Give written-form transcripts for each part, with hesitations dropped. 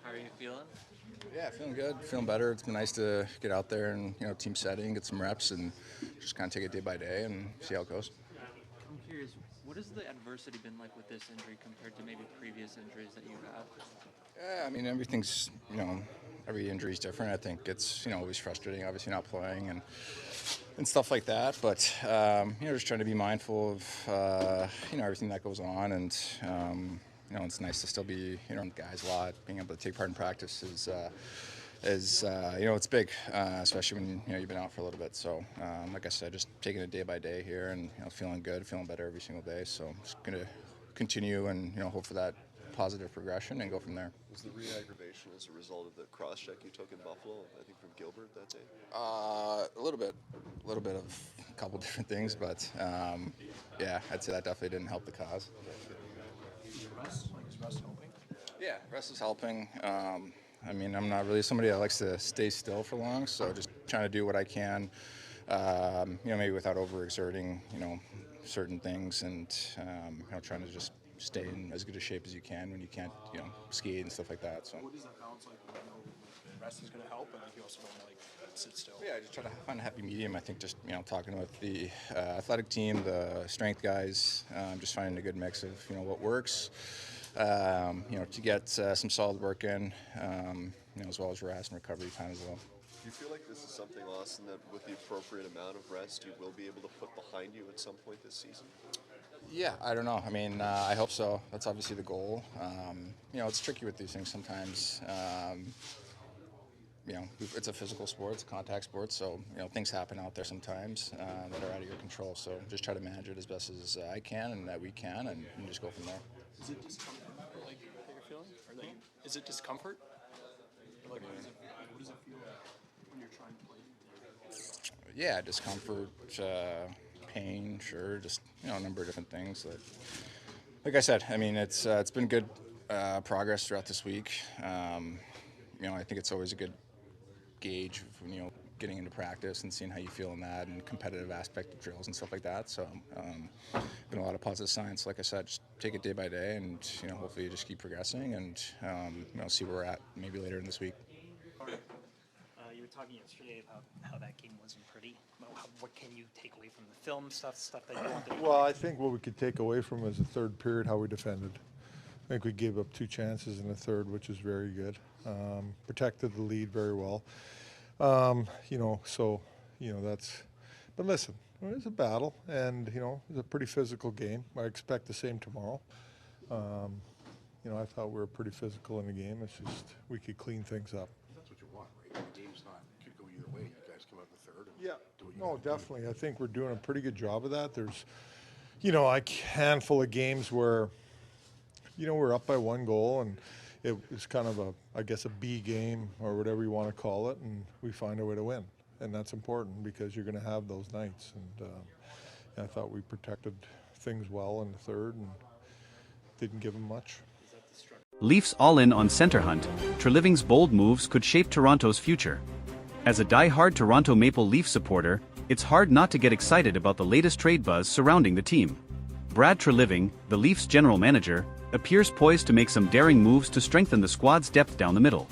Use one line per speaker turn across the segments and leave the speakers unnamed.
How are you feeling?
Yeah, feeling good, feeling better. It's been nice to get out there and team setting, get some reps, and just kind of take it day by day and see how it goes.
I'm curious, what has the adversity been like with this injury compared to maybe previous injuries that you've had?
Yeah, I mean everything's every injury is different. I think it's always frustrating, obviously not playing and stuff like that. But just trying to be mindful of everything that goes on, and it's nice to still be with guys a lot. Being able to take part in practice is it's big, especially when you've been out for a little bit. So like I said, just taking it day by day here, and feeling good, feeling better every single day. So I'm just gonna continue and hope for that positive progression and go from there.
Was the re-aggravation as a result of the cross-check you took in Buffalo, I think from Gilbert that day?
A little bit of a couple different things, but yeah, I'd say that definitely didn't help the cause.
Is rest helping?
Yeah, rest is helping. I mean, I'm not really somebody that likes to stay still for long, so just trying to do what I can, maybe without overexerting, certain things, and trying to just stay in as good a shape as you can when you can't, ski and stuff like that. So.
What does that balance like? When you know rest is going to help, and you also don't want to sit still.
Yeah, I just try to find a happy medium. I think just talking with the athletic team, the strength guys, just finding a good mix of what works. To get some solid work in, as well as rest and recovery time as well.
Do you feel like this is something, Austin, that with the appropriate amount of rest, you will be able to put behind you at some point this season?
Yeah, I don't know. I mean, I hope so. That's obviously the goal. It's tricky with these things sometimes. It's a physical sport, it's a contact sport, so things happen out there sometimes that are out of your control. So just try to manage it as best as I can and that we can, and just go from there.
Is it discomfort, like that you're feeling, or that is it discomfort? Or, like, what does it feel like when you're trying to play?
Yeah, discomfort, pain, sure, just a number of different things. Like I said, I mean, it's been good progress throughout this week. I think it's always a good gauge of getting into practice and seeing how you feel in that and competitive aspect of drills and stuff like that. So been a lot of positive signs. Like I said, just take it day by day, and hopefully you just keep progressing and see where we're at maybe later in this week.
You were talking yesterday about how that game wasn't pretty. What can you take away from the film stuff that you want to do?
Well, I think what we could take away from is the third period, how we defended. I think we gave up 2 chances in the third, which is very good. Protected the lead very well. That's. But listen, it's a battle, and it's a pretty physical game. I expect the same tomorrow. I thought we were pretty physical in the game. It's just we could clean things up.
That's what you want, right? The game's not could go either way. You guys come out in the third.
Yeah.
Do what you
No,
gotta do.
definitely. I think we're doing a pretty good job of that. There's, a handful of games where, we're up by 1 goal, and it was kind of a B game or whatever you want to call it, and we find a way to win. And that's important because you're going to have those nights. And I thought we protected things well in the third and didn't give them much.
Leafs all in on center hunt. Treliving's bold moves could shape Toronto's future. As a die-hard Toronto Maple Leaf supporter, it's hard not to get excited about the latest trade buzz surrounding the team. Brad Treliving, the Leafs general manager, appears poised to make some daring moves to strengthen the squad's depth down the middle.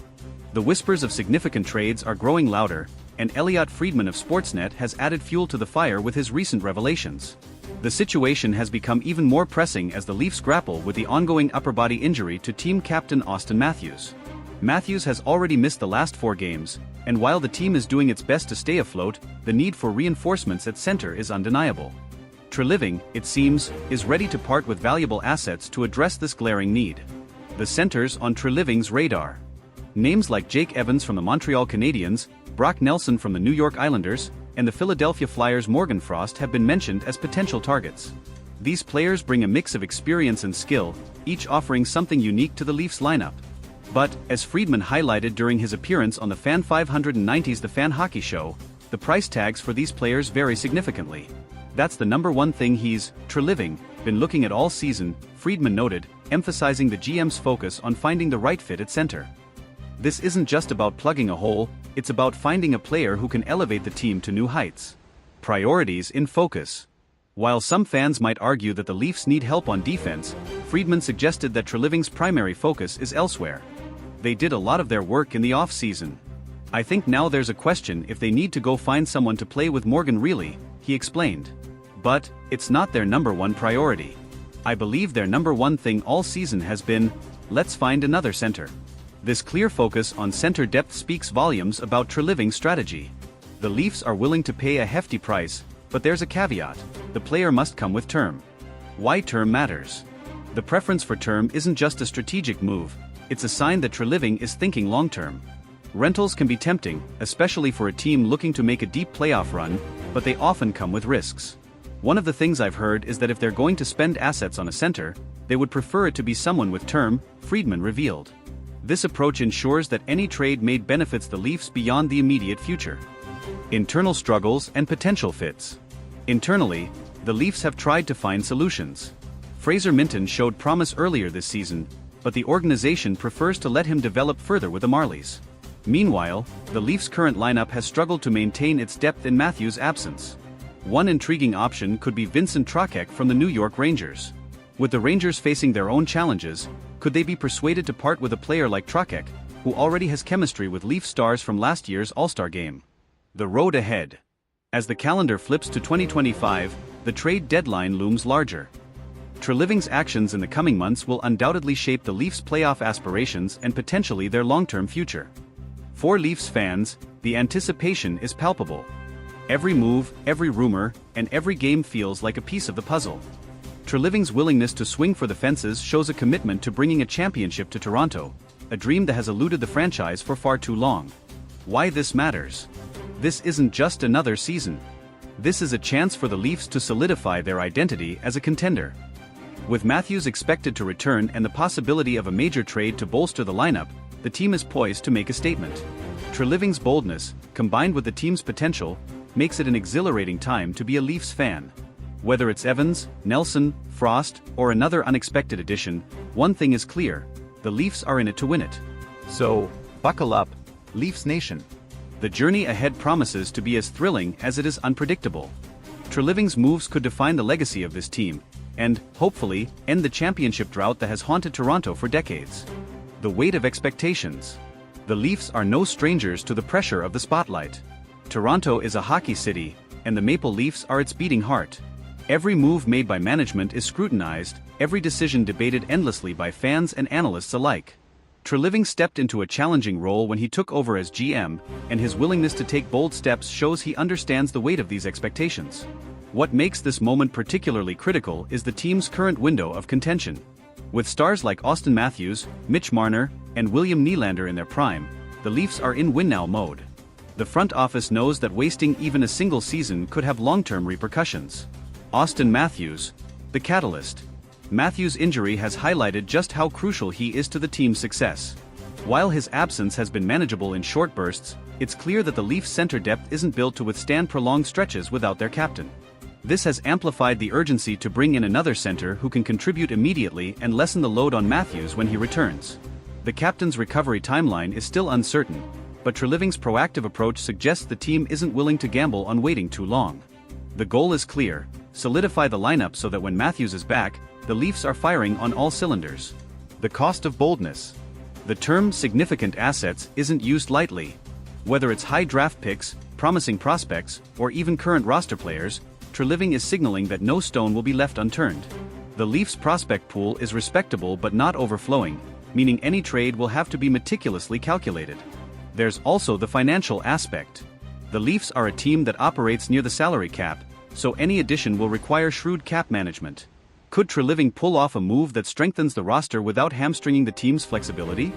The whispers of significant trades are growing louder, and Elliotte Friedman of Sportsnet has added fuel to the fire with his recent revelations. The situation has become even more pressing as the Leafs grapple with the ongoing upper body injury to team captain Auston Matthews. Matthews has already missed the last 4 games, and while the team is doing its best to stay afloat, the need for reinforcements at center is undeniable. Treliving, it seems, is ready to part with valuable assets to address this glaring need. The center's on Treliving's radar. Names like Jake Evans from the Montreal Canadiens, Brock Nelson from the New York Islanders, and the Philadelphia Flyers' Morgan Frost have been mentioned as potential targets. These players bring a mix of experience and skill, each offering something unique to the Leafs lineup. But, as Friedman highlighted during his appearance on the Fan 590's The Fan Hockey Show, the price tags for these players vary significantly. That's the number one thing he's, Treliving, been looking at all season, Friedman noted, emphasizing the GM's focus on finding the right fit at center. This isn't just about plugging a hole, it's about finding a player who can elevate the team to new heights. Priorities in focus. While some fans might argue that the Leafs need help on defense, Friedman suggested that Treliving's primary focus is elsewhere. They did a lot of their work in the off-season. I think now there's a question if they need to go find someone to play with Morgan Rielly, he explained. But, it's not their number one priority. I believe their number one thing all season has been, let's find another center. This clear focus on center depth speaks volumes about Treliving's strategy. The Leafs are willing to pay a hefty price, but there's a caveat: the player must come with term. Why term matters? The preference for term isn't just a strategic move, it's a sign that Treliving is thinking long-term. Rentals can be tempting, especially for a team looking to make a deep playoff run, but they often come with risks. One of the things I've heard is that if they're going to spend assets on a center, they would prefer it to be someone with term, Friedman revealed. This approach ensures that any trade made benefits the Leafs beyond the immediate future. Internal struggles and potential fits. Internally, the Leafs have tried to find solutions. Fraser Minton showed promise earlier this season, but the organization prefers to let him develop further with the Marlies. Meanwhile, the Leafs' current lineup has struggled to maintain its depth in Matthews' absence. One intriguing option could be Vincent Trocheck from the New York Rangers. With the Rangers facing their own challenges, could they be persuaded to part with a player like Trocheck, who already has chemistry with Leaf stars from last year's All-Star game? The road ahead. As the calendar flips to 2025, the trade deadline looms larger. Treliving's actions in the coming months will undoubtedly shape the Leafs' playoff aspirations and potentially their long-term future. For Leafs fans, the anticipation is palpable. Every move, every rumor, and every game feels like a piece of the puzzle. Treliving's willingness to swing for the fences shows a commitment to bringing a championship to Toronto, a dream that has eluded the franchise for far too long. Why this matters? This isn't just another season. This is a chance for the Leafs to solidify their identity as a contender. With Matthews expected to return and the possibility of a major trade to bolster the lineup, the team is poised to make a statement. Treliving's boldness, combined with the team's potential, makes it an exhilarating time to be a Leafs fan. Whether it's Evans, Nelson, Frost, or another unexpected addition, one thing is clear: the Leafs are in it to win it. So, buckle up, Leafs Nation. The journey ahead promises to be as thrilling as it is unpredictable. Treliving's moves could define the legacy of this team, and, hopefully, end the championship drought that has haunted Toronto for decades. The weight of expectations. The Leafs are no strangers to the pressure of the spotlight. Toronto is a hockey city, and the Maple Leafs are its beating heart. Every move made by management is scrutinized, every decision debated endlessly by fans and analysts alike. Treliving stepped into a challenging role when he took over as GM, and his willingness to take bold steps shows he understands the weight of these expectations. What makes this moment particularly critical is the team's current window of contention. With stars like Auston Matthews, Mitch Marner, and William Nylander in their prime, the Leafs are in win-now mode. The front office knows that wasting even a single season could have long-term repercussions. Auston Matthews, the catalyst. Matthews' injury has highlighted just how crucial he is to the team's success. While his absence has been manageable in short bursts, it's clear that the Leafs' center depth isn't built to withstand prolonged stretches without their captain. This has amplified the urgency to bring in another center who can contribute immediately and lessen the load on Matthews when he returns. The captain's recovery timeline is still uncertain, but Treliving's proactive approach suggests the team isn't willing to gamble on waiting too long. The goal is clear: solidify the lineup so that when Matthews is back, the Leafs are firing on all cylinders. The cost of boldness. The term significant assets isn't used lightly. Whether it's high draft picks, promising prospects, or even current roster players, Treliving is signaling that no stone will be left unturned. The Leafs' prospect pool is respectable but not overflowing, meaning any trade will have to be meticulously calculated. There's also the financial aspect. The Leafs are a team that operates near the salary cap, so any addition will require shrewd cap management. Could Treliving pull off a move that strengthens the roster without hamstringing the team's flexibility?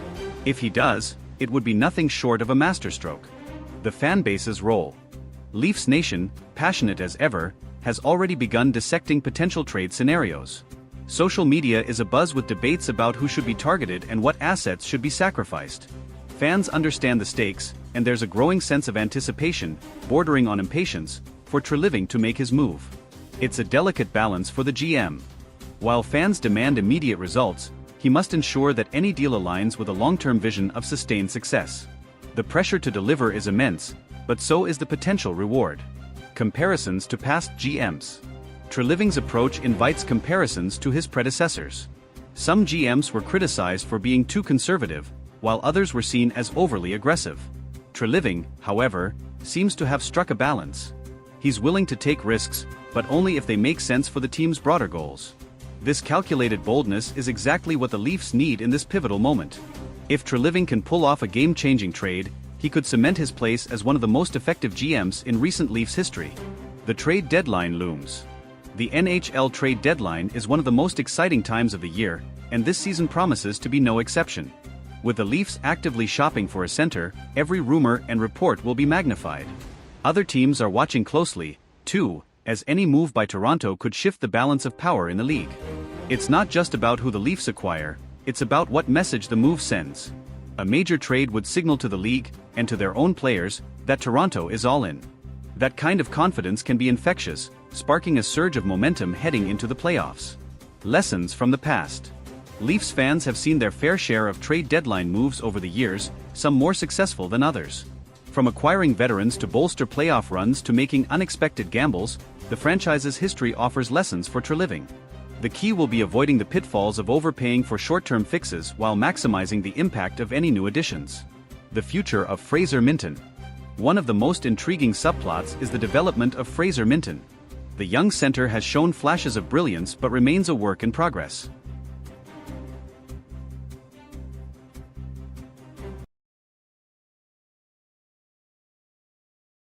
If he does, it would be nothing short of a masterstroke. The fan base's role. Leafs Nation, passionate as ever, has already begun dissecting potential trade scenarios. Social media is abuzz with debates about who should be targeted and what assets should be sacrificed. Fans understand the stakes, and there's a growing sense of anticipation, bordering on impatience, for Treliving to make his move. It's a delicate balance for the GM. While fans demand immediate results, he must ensure that any deal aligns with a long-term vision of sustained success. The pressure to deliver is immense, but so is the potential reward. Comparisons to past GMs. Treliving's approach invites comparisons to his predecessors. Some GMs were criticized for being too conservative, while others were seen as overly aggressive. Treliving, however, seems to have struck a balance. He's willing to take risks, but only if they make sense for the team's broader goals. This calculated boldness is exactly what the Leafs need in this pivotal moment. If Treliving can pull off a game-changing trade, he could cement his place as one of the most effective GMs in recent Leafs history. The trade deadline looms. The NHL trade deadline is one of the most exciting times of the year, and this season promises to be no exception. With the Leafs actively shopping for a center, every rumor and report will be magnified. Other teams are watching closely, too, as any move by Toronto could shift the balance of power in the league. It's not just about who the Leafs acquire, it's about what message the move sends. A major trade would signal to the league, and to their own players, that Toronto is all in. That kind of confidence can be infectious, sparking a surge of momentum heading into the playoffs. Lessons from the past. Leafs fans have seen their fair share of trade deadline moves over the years, some more successful than others. From acquiring veterans to bolster playoff runs to making unexpected gambles, the franchise's history offers lessons for Treliving. The key will be avoiding the pitfalls of overpaying for short-term fixes while maximizing the impact of any new additions. The future of Fraser Minten. One of the most intriguing subplots is the development of Fraser Minten. The young center has shown flashes of brilliance but remains a work in progress.